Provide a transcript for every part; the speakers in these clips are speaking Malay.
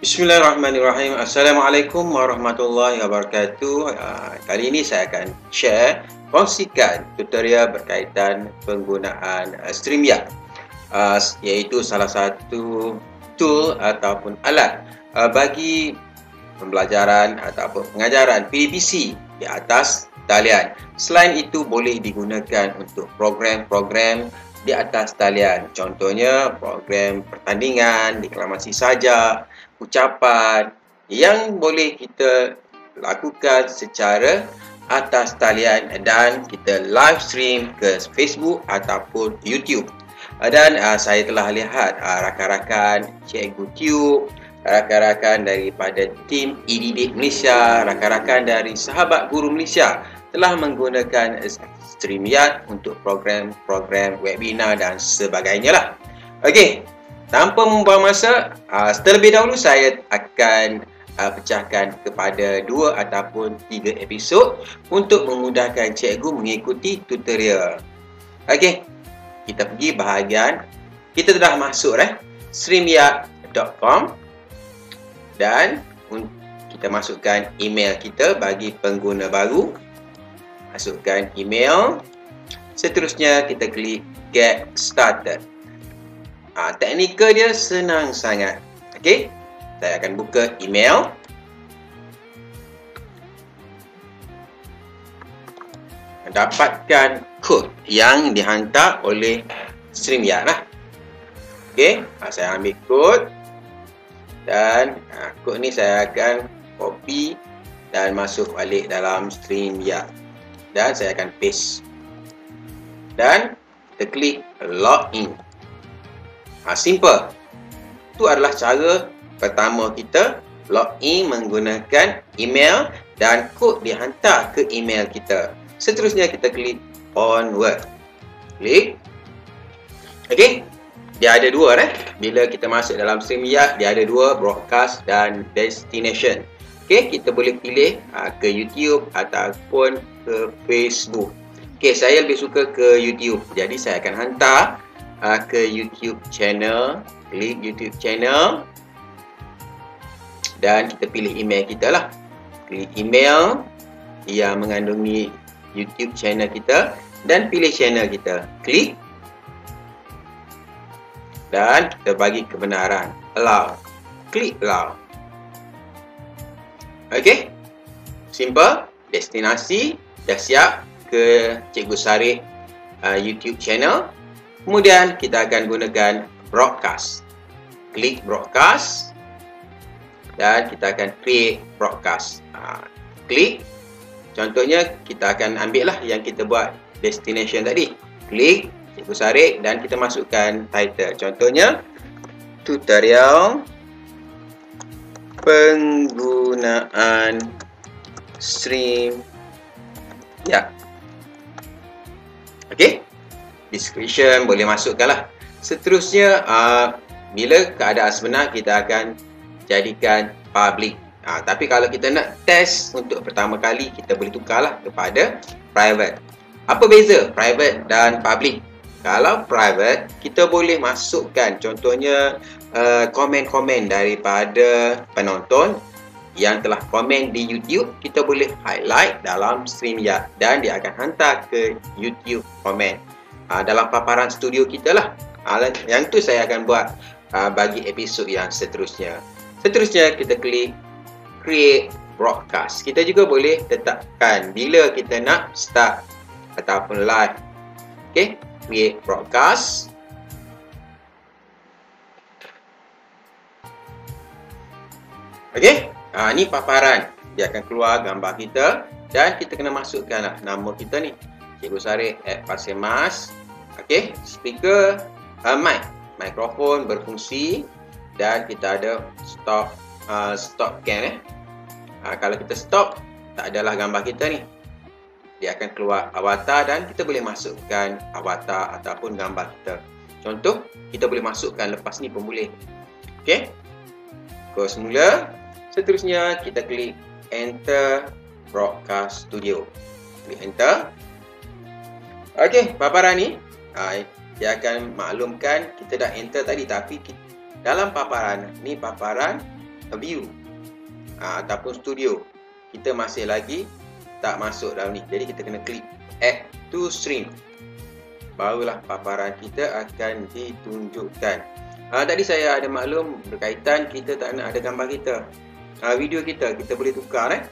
Bismillahirrahmanirrahim. Assalamualaikum warahmatullahi wabarakatuh. Kali ini saya akan kongsikan tutorial berkaitan penggunaan StreamYard, iaitu salah satu tool ataupun alat bagi pembelajaran ataupun pengajaran PDPC di atas talian. Selain itu, boleh digunakan untuk program-program di atas talian. Contohnya program pertandingan, deklamasi sajak, ucapan yang boleh kita lakukan secara atas talian dan kita live stream ke Facebook ataupun YouTube. Dan saya telah lihat rakan-rakan Cikgu Tube, rakan-rakan daripada tim eDidik Malaysia, rakan-rakan dari Sahabat Guru Malaysia telah menggunakan StreamYard untuk program-program webinar dan sebagainya lah. Okey, tanpa membuang masa, terlebih dahulu saya akan pecahkan kepada 2 ataupun 3 episod untuk memudahkan cikgu mengikuti tutorial. Okey, kita pergi bahagian, kita dah masuk streamyard.com dan kita masukkan email kita bagi pengguna baru. Masukkan email. Seterusnya kita klik get started. Teknikal dia senang sangat. Okey, saya akan buka email. Dapatkan kod yang dihantar oleh StreamYard lah. Okey, saya ambil kod dan kod ni saya akan copy dan masuk balik dalam StreamYard. Dan saya akan paste. Dan kita klik login. Simple. Itu adalah cara pertama kita login menggunakan email dan kod dihantar ke email kita. Seterusnya kita klik onward. Klik. Okey. Dia ada 2 Bila kita masuk dalam StreamYard, dia ada 2, broadcast dan destination. Okey, kita boleh pilih ke YouTube ataupun ke Facebook. Okey, saya lebih suka ke YouTube. Jadi saya akan hantar ke YouTube channel. Klik YouTube channel. Dan kita pilih email kita lah. Klik email yang mengandungi YouTube channel kita dan pilih channel kita. Klik. Dan kita bagi kebenaran. Allow. Klik allow. Okey. Simple. Destinasi dah siap ke Cikgu Sarip YouTube channel. Kemudian kita akan gunakan broadcast. Klik broadcast dan kita akan create broadcast. Klik. Contohnya kita akan ambil lah yang kita buat destination tadi. Klik Cikgu Sarip dan kita masukkan title. Contohnya tutorial penggunaan StreamYard. Okey. Description boleh masukkanlah. Seterusnya bila keadaan sebenar kita akan jadikan public. Tapi kalau kita nak test untuk pertama kali, kita boleh tukarlah kepada private. Apa beza private dan public? Kalau private, kita boleh masukkan contohnya komen-komen daripada penonton yang telah komen di YouTube, kita boleh highlight dalam StreamYard dan dia akan hantar ke YouTube komen dalam paparan studio kita lah. Yang tu saya akan buat bagi episod yang seterusnya. Seterusnya kita klik create broadcast. Kita juga boleh tetapkan bila kita nak start ataupun live. Okey, create broadcast. Okey, ni paparan. Dia akan keluar gambar kita dan kita kena masukkanlah nama kita ni, Cikgu Sarip @Pasir Mas. Okey, speaker, mikrofon berfungsi dan kita ada stop cam. Kalau kita stop, tak adalah gambar kita ni. Dia akan keluar avatar dan kita boleh masukkan avatar ataupun gambar kita. Contoh, kita boleh masukkan lepas ni pun boleh. Okey. Kos semula. Seterusnya kita klik enter broadcast studio. Klik enter. Okey, paparan ni dia akan maklumkan kita dah enter tadi, tapi dalam paparan ni paparan view ataupun studio. Kita masih lagi tak masuk dalam ni. Jadi kita kena klik add to stream. Barulah paparan kita akan ditunjukkan. Tadi saya ada maklum berkaitan kita tak nak ada gambar kita. Video kita boleh tukar.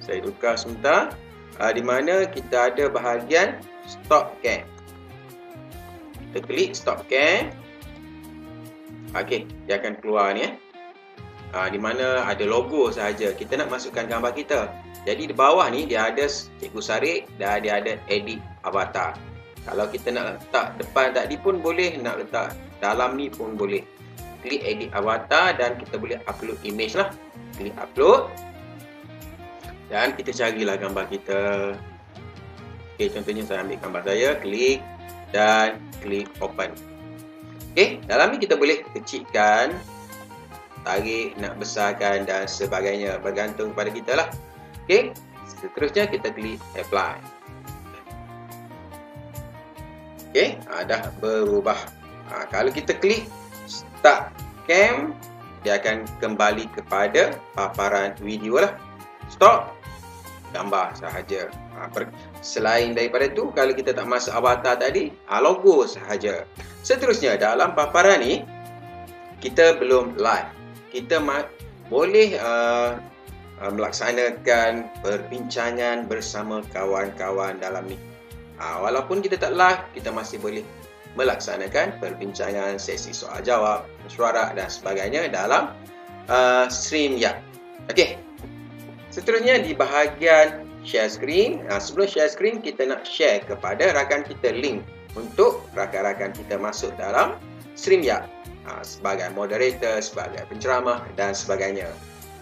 Saya tukar sebentar. Di mana kita ada bahagian stop cam. Kita klik stop cam. Okey, dia akan keluar ni. Di mana ada logo sahaja. Kita nak masukkan gambar kita. Jadi di bawah ni dia ada Cikgu Sarik dan dia ada edit avatar. Kalau kita nak letak depan tadi pun boleh, nak letak dalam ni pun boleh. Klik edit avatar dan kita boleh upload image lah. Klik upload. Dan kita carilah gambar kita. Okey, contohnya saya ambil gambar saya, klik dan klik open. Okey, dalam ni kita boleh kecilkan, tarik, nak besarkan dan sebagainya, bergantung kepada kita lah. Okey, seterusnya kita klik apply. Okey, dah berubah. Kalau kita klik start cam, dia akan kembali kepada paparan video lah. Stop, gambar sahaja. Selain daripada tu, kalau kita tak masuk avatar tadi, logo sahaja. Seterusnya dalam paparan ni, kita belum live. Kita boleh melaksanakan perbincangan bersama kawan-kawan dalam ni. Walaupun kita tak live, kita masih boleh melaksanakan perbincangan, sesi soal jawab, mesyuarat dan sebagainya dalam StreamYard. Okey. Seterusnya di bahagian share screen. Sebelum share screen, kita nak share kepada rakan kita link untuk rakan-rakan kita masuk dalam StreamYard. Sebagai moderator, sebagai penceramah dan sebagainya.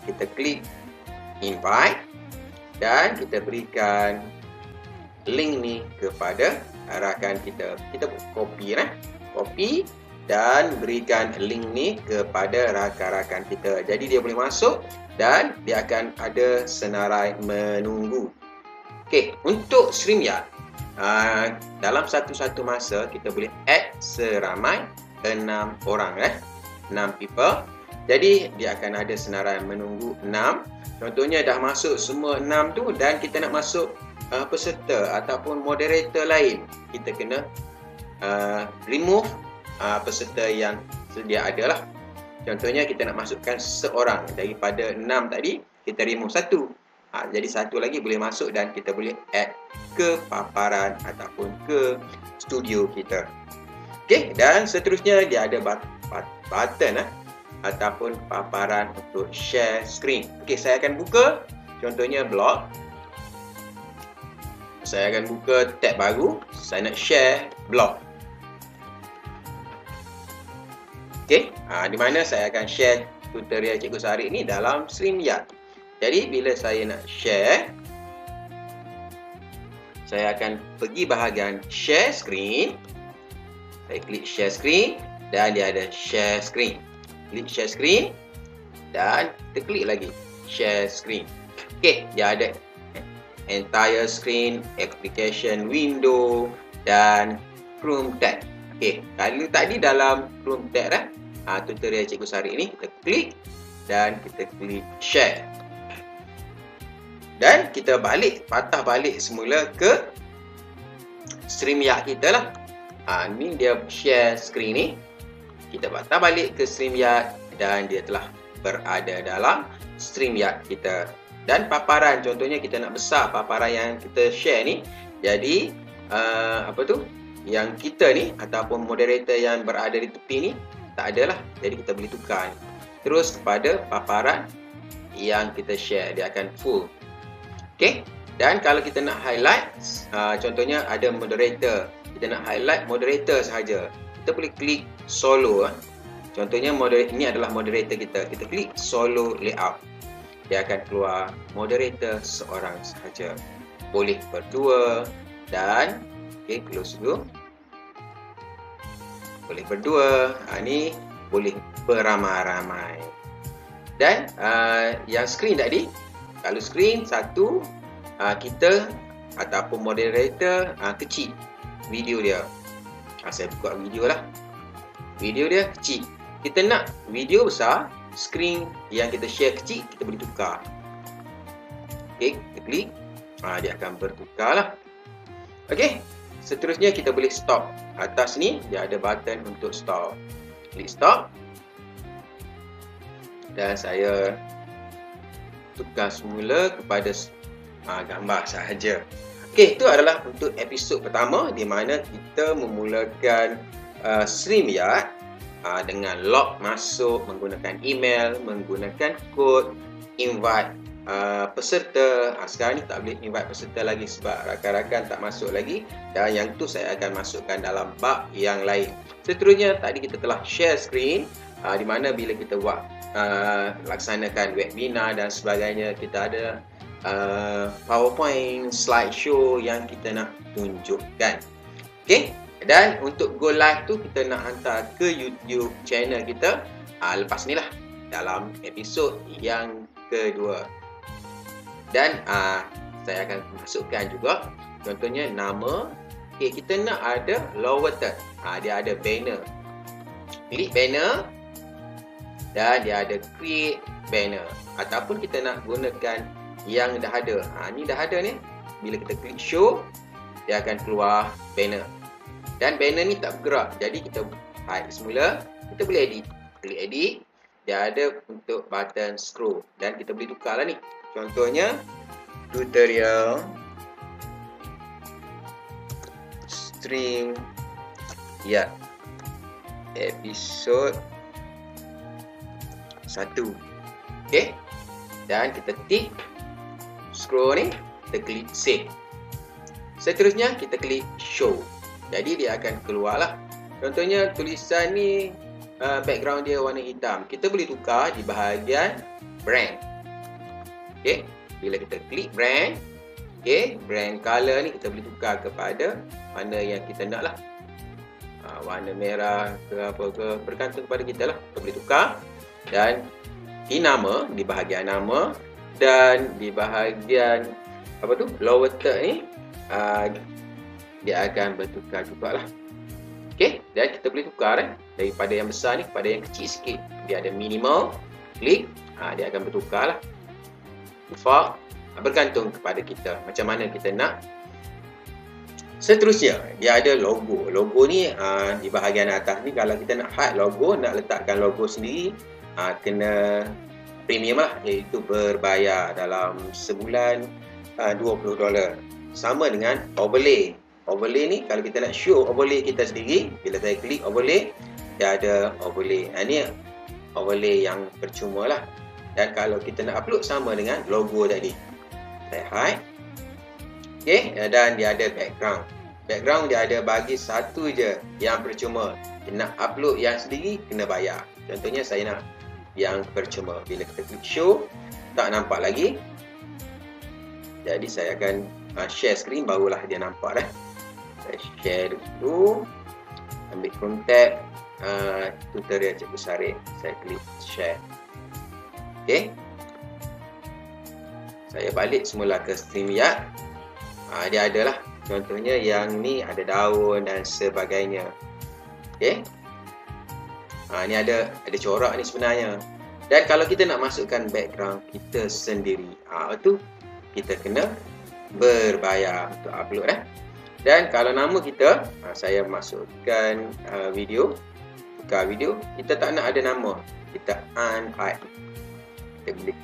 Kita klik invite dan kita berikan link ni kepada rakan kita. Kita copy dan berikan link ni kepada rakan-rakan kita. Jadi dia boleh masuk dan dia akan ada senarai menunggu. Okey, untuk StreamYard, dalam satu-satu masa kita boleh add seramai 6 orang, 6 people. Jadi dia akan ada senarai menunggu 6. Contohnya dah masuk semua 6 tu dan kita nak masuk peserta ataupun moderator lain. Kita kena remove peserta yang sedia ada lah. Contohnya kita nak masukkan seorang daripada 6 tadi, kita remove satu. Jadi satu lagi boleh masuk dan kita boleh add ke paparan ataupun ke studio kita. Okey, dan seterusnya dia ada button ataupun paparan untuk share screen. Okey, saya akan buka contohnya blog. Saya akan buka tab baru. Saya nak share blog. Okey, di mana saya akan share tutorial Cikgu Sarik ni dalam StreamYard. Jadi bila saya nak share, saya akan pergi bahagian share screen. Saya klik share screen dan dia ada share screen. Klik share screen dan kita klik lagi share screen. Okey, dia ada entire screen, application window dan Chrome tab. Okey, kalau tadi dalam Chrome tab tutorial Cikgu Sarik ni kita klik dan kita klik share. Dan kita patah balik semula ke StreamYard kita lah. Ni dia share screen ni. Kita patah balik ke StreamYard dan dia telah berada dalam StreamYard kita. Dan paparan, contohnya kita nak besar paparan yang kita share ni. Jadi yang kita ni ataupun moderator yang berada di tepi ni tak ada lah. Jadi kita boleh tukar ni. Terus kepada paparan yang kita share, dia akan full. Okey. Dan kalau kita nak highlight, contohnya ada moderator. Kita nak highlight moderator sahaja. Kita boleh klik solo. Contohnya ini adalah moderator kita. Kita klik solo layout. Dia akan keluar moderator seorang sahaja. Boleh berdua dan close dulu. Boleh berdua. Ni boleh beramai-ramai. Dan yang screen tadi, kalau screen satu, kita ataupun moderator kecil video dia. Saya buka video lah. Video dia kecil. Kita nak video besar, skrin yang kita share kecil, kita boleh tukar. Okey, kita klik, dia akan bertukar lah. Okey, seterusnya kita boleh stop. Atas ni dia ada button untuk stop. Klik stop. Dan saya tukar semula kepada gambar sahaja. Okey, itu adalah untuk episod pertama di mana kita memulakan StreamYard dengan log masuk, menggunakan email, menggunakan kod, invite peserta. Sekarang ni tak boleh invite peserta lagi sebab rakan-rakan tak masuk lagi, dan yang tu saya akan masukkan dalam bab yang lain. Seterusnya tadi kita telah share screen di mana bila kita buat laksanakan webinar dan sebagainya, kita ada PowerPoint, slideshow yang kita nak tunjukkan. Okey, dan untuk go live tu kita nak hantar ke YouTube channel kita lepas ni lah, dalam episod yang kedua. Dan saya akan masukkan juga contohnya nama. Okey, kita nak ada lower third. Dia ada banner. Klik banner dan dia ada create banner, ataupun kita nak gunakan yang dah ada. Ni dah ada ni. Bila kita klik show, dia akan keluar banner. Dan banner ni tak bergerak, jadi kita hide semula. Kita boleh edit. Klik edit, dia ada untuk button scroll dan kita boleh tukar lah ni. Contohnya tutorial StreamYard episod 1. Okey, dan kita tik scroll ni, kita klik save. Seterusnya kita klik show. Jadi dia akan keluar lah. Contohnya tulisan ni background dia warna hitam. Kita boleh tukar di bahagian brand. Okey, bila kita klik brand, okey, brand color ni kita boleh tukar kepada mana yang kita nak lah. Warna merah ke apa ke, bergantung kepada kita lah. Kita boleh tukar. Dan di nama, di bahagian nama, dan di bahagian apa tu, lower third ni, dia akan bertukar jugalah. Okey, dan kita boleh tukar daripada yang besar ni kepada yang kecil sikit. Dia ada minimal, klik, dia akan bertukar lah. Default, bergantung kepada kita macam mana kita nak. Seterusnya dia ada logo. Logo ni di bahagian atas ni, kalau kita nak hide logo, nak letakkan logo sendiri, kena premium lah, iaitu berbayar dalam sebulan $20. Sama dengan overlay. Overlay ni kalau kita nak show overlay kita sendiri, bila saya klik overlay, dia ada overlay. Ini overlay yang percuma lah. Dan kalau kita nak upload, sama dengan logo tadi, saya hide. Okey, dan dia ada background. Background dia ada bagi satu je yang percuma. Nak upload yang sendiri kena bayar. Contohnya saya nak yang percuma. Bila kita klik show, tak nampak lagi. Jadi saya akan share screen, barulah dia nampak dah. Saya share dulu. Ambil kontak tutorial Cikgu Sarip. Saya klik share. Okey. Saya balik semula ke StreamYard. Dia adalah contohnya yang ni ada daun dan sebagainya. Okey. Ni ada corak ni sebenarnya. Dan kalau kita nak masukkan background kita sendiri, itu kita kena berbayar untuk upload . Dan kalau nama kita, saya masukkan video, buka video, kita tak nak ada nama, kita unhide. Kita boleh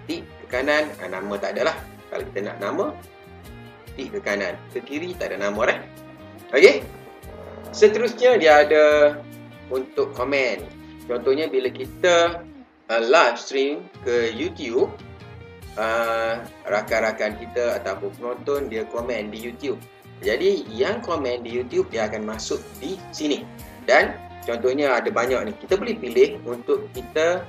tik ke kanan, nama tak ada lah. Kalau kita nak nama, tik ke kanan, ke kiri tak ada nama . Okey. Seterusnya dia ada untuk komen. Contohnya bila kita live stream ke YouTube, rakan-rakan kita ataupun penonton dia komen di YouTube. Jadi yang komen di YouTube dia akan masuk di sini. Dan contohnya ada banyak ni. Kita boleh pilih untuk kita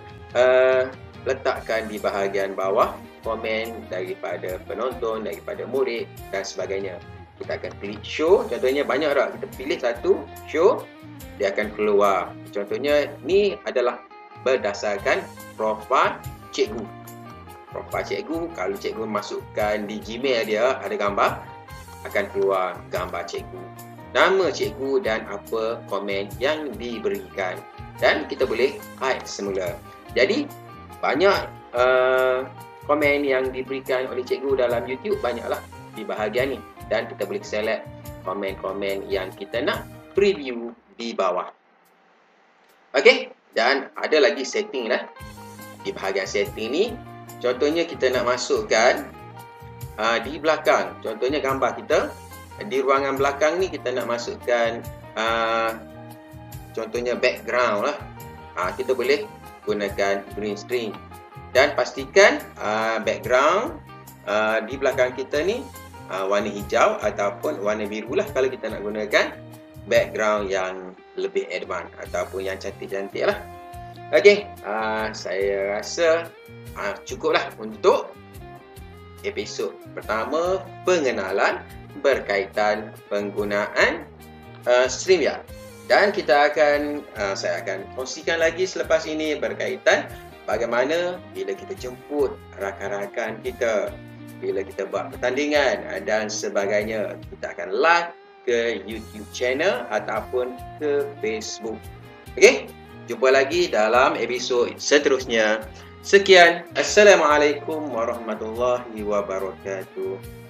letakkan di bahagian bawah komen daripada penonton, daripada murid dan sebagainya. Kita akan klik show. Contohnya banyak tak, kita pilih satu, show, dia akan keluar. Contohnya ni adalah berdasarkan profil cikgu. Profil cikgu, kalau cikgu masukkan di Gmail dia ada gambar, akan keluar gambar cikgu, nama cikgu dan apa komen yang diberikan. Dan kita boleh hide semula. Jadi banyak komen yang diberikan oleh cikgu dalam YouTube, banyaklah di bahagian ni, dan kita boleh select komen-komen yang kita nak preview di bawah. Okey, dan ada lagi setting lah di bahagian setting ni. Contohnya kita nak masukkan di belakang, contohnya gambar kita di ruangan belakang ni, kita nak masukkan contohnya background lah. Kita boleh gunakan green screen, dan pastikan background di belakang kita ni warna hijau ataupun warna biru lah kalau kita nak gunakan background yang lebih advance ataupun yang cantik-cantik lah. Okey, saya rasa cukuplah untuk episod pertama pengenalan berkaitan penggunaan StreamYard. Dan saya akan kongsikan lagi selepas ini berkaitan bagaimana bila kita jemput rakan-rakan kita, bila kita buat pertandingan dan sebagainya, kita akan live ke YouTube channel ataupun ke Facebook. Okey, jumpa lagi dalam episod seterusnya. Sekian, Assalamualaikum warahmatullahi wabarakatuh.